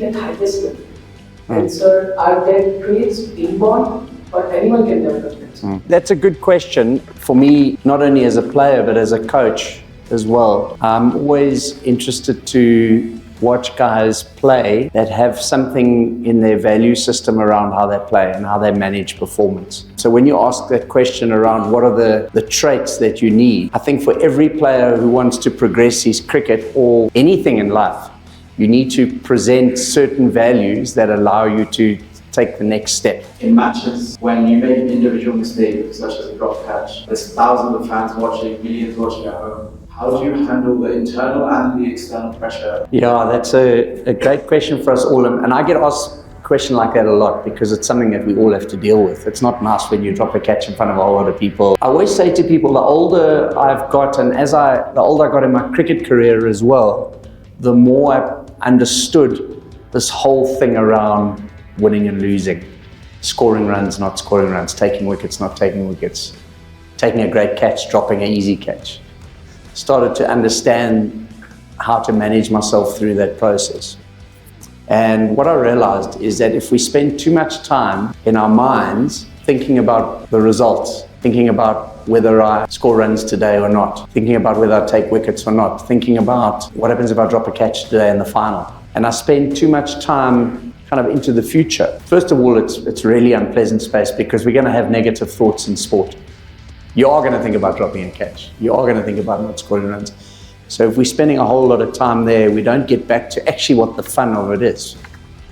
at highest level. And so are there traits inborn or anyone can develop it? That's a good question for me, not only as a player, but as a coach as well. I'm always interested to watch guys play that have something in their value system around how they play and how they manage performance. So when you ask that question around what are the traits that you need, I think for every player who wants to progress his cricket or anything in life, you need to present certain values that allow you to take the next step. In matches, when you make an individual mistake, such as a drop catch, there's thousands of fans watching, millions watching at home. How do you handle the internal and the external pressure? Yeah, that's a great question for us all. And I get asked a question like that a lot because it's something that we all have to deal with. It's not nice when you drop a catch in front of a whole lot of people. I always say to people, the older I've got, and the older I got in my cricket career as well, the more I understood this whole thing around winning and losing, scoring runs, not scoring runs, taking wickets, not taking wickets, taking a great catch, dropping an easy catch. Started to understand how to manage myself through that process. And what I realized is that if we spend too much time in our minds thinking about the results, thinking about whether I score runs today or not, thinking about whether I take wickets or not, thinking about what happens if I drop a catch today in the final, and I spend too much time kind of into the future. First of all, it's really unpleasant space because we're going to have negative thoughts in sport. You are going to think about dropping a catch. You are going to think about not scoring runs. So if we're spending a whole lot of time there, we don't get back to actually what the fun of it is.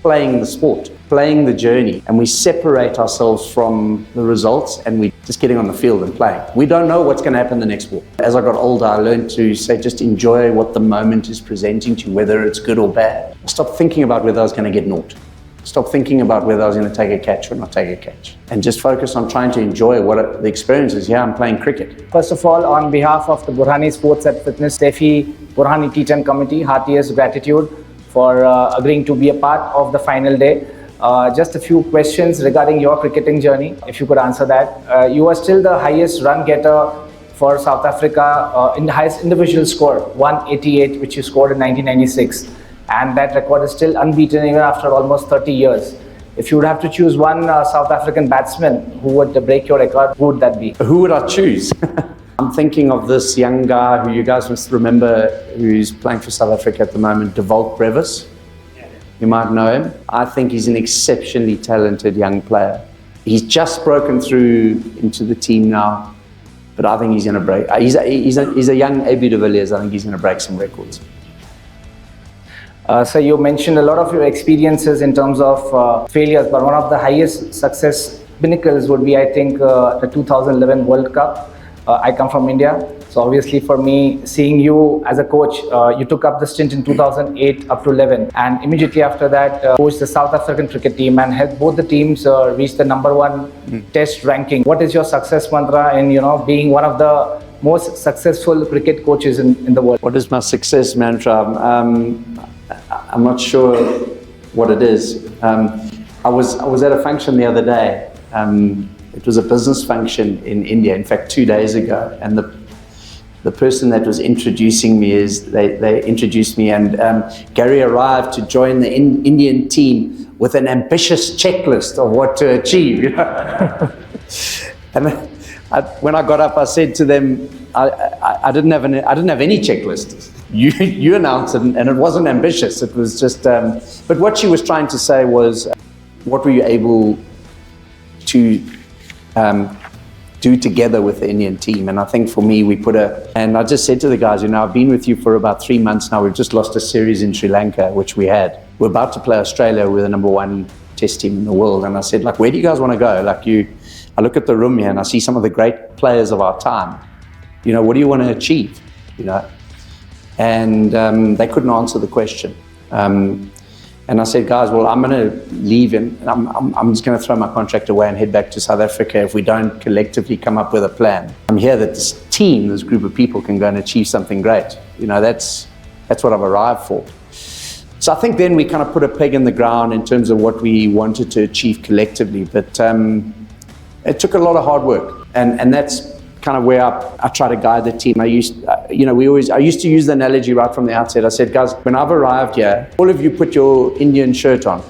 Playing the sport, playing the journey, and we separate ourselves from the results and we're just getting on the field and playing. We don't know what's going to happen the next ball. As I got older, I learned to say, just enjoy what the moment is presenting to you, whether it's good or bad. Stop thinking about whether I was going to get naught. Stop thinking about whether I was going to take a catch or not take a catch. And just focus on trying to enjoy what the experience is. Yeah, I'm playing cricket. First of all, on behalf of the Burhani Sports and Fitness Steffi Burhani T10 Committee, heartiest gratitude for agreeing to be a part of the final day. Just a few questions regarding your cricketing journey, if you could answer that. You are still the highest run getter for South Africa in the highest individual score, 188, which you scored in 1996. And that record is still unbeaten even after almost 30 years. If you would have to choose one South African batsman who would break your record, who would that be? Who would I choose? I'm thinking of this young guy who you guys must remember who's playing for South Africa at the moment, Devalk Brevis. You might know him. I think he's an exceptionally talented young player. He's just broken through into the team now, but I think he's going to break. He's a young AB de Villiers. I think he's going to break some records. So you mentioned a lot of your experiences in terms of failures, but one of the highest success pinnacles would be, I think, the 2011 World Cup. I come from India, so obviously for me, seeing you as a coach, you took up the stint in 2008 up to 11, and immediately after that, coached the South African cricket team and helped both the teams reach the #1 test ranking. What is your success mantra in being one of the most successful cricket coaches in the world? What is my success mantra? I'm not sure what it is. I was at a function the other day. It was a business function in India, in fact 2 days ago, and the person that was introducing me they introduced me, and Gary arrived to join the Indian team with an ambitious checklist of what to achieve. And when I got up, I said to them, I didn't have any checklist. You announced it, and it wasn't ambitious. It was just. But what she was trying to say was, what were you able to do together with the Indian team? And I think for me, and I just said to the guys, I've been with you for about 3 months now. We've just lost a series in Sri Lanka, which we had. We're about to play Australia. We're the #1 test team in the world. And I said, where do you guys want to go? I look at the room here and I see some of the great players of our time. What do you want to achieve? And they couldn't answer the question. And I said, guys, well, I'm going to leave and I'm just going to throw my contract away and head back to South Africa if we don't collectively come up with a plan. I'm here that this team, this group of people can go and achieve something great. That's what I've arrived for. So I think then we kind of put a peg in the ground in terms of what we wanted to achieve collectively. But it took a lot of hard work. And that's kind of where I try to guide the team. I used to use the analogy right from the outset. I said, guys, when I've arrived here, all of you put your Indian shirt on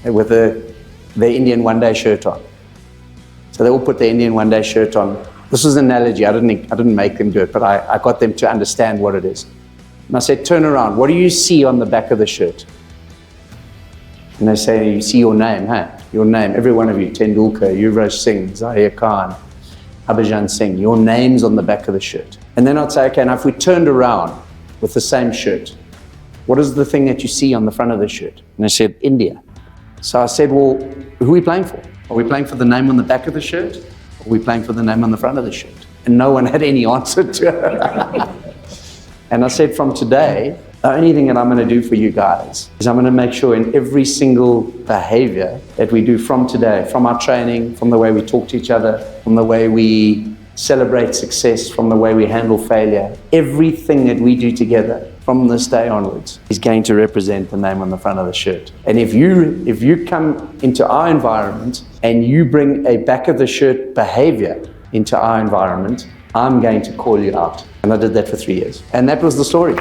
with the Indian one-day shirt on. So they all put the Indian one-day shirt on. This was an analogy. I didn't make them do it, but I got them to understand what it is. And I said, turn around. What do you see on the back of the shirt? And they say, you see your name, huh? Your name, every one of you, Tendulkar, Yuvraj Singh, Zahir Khan, Harbhajan Singh, your name's on the back of the shirt. And then I'd say, okay, now if we turned around with the same shirt, what is the thing that you see on the front of the shirt? And they said, India. So I said, well, who are we playing for? Are we playing for the name on the back of the shirt? Or are we playing for the name on the front of the shirt? And no one had any answer to it. And I said, from today, the only thing that I'm going to do for you guys is I'm going to make sure in every single behavior that we do from today, from our training, from the way we talk to each other, from the way we celebrate success, from the way we handle failure, everything that we do together from this day onwards is going to represent the name on the front of the shirt. And if you come into our environment and you bring a back of the shirt behavior into our environment, I'm going to call you out. And I did that for 3 years. And that was the story.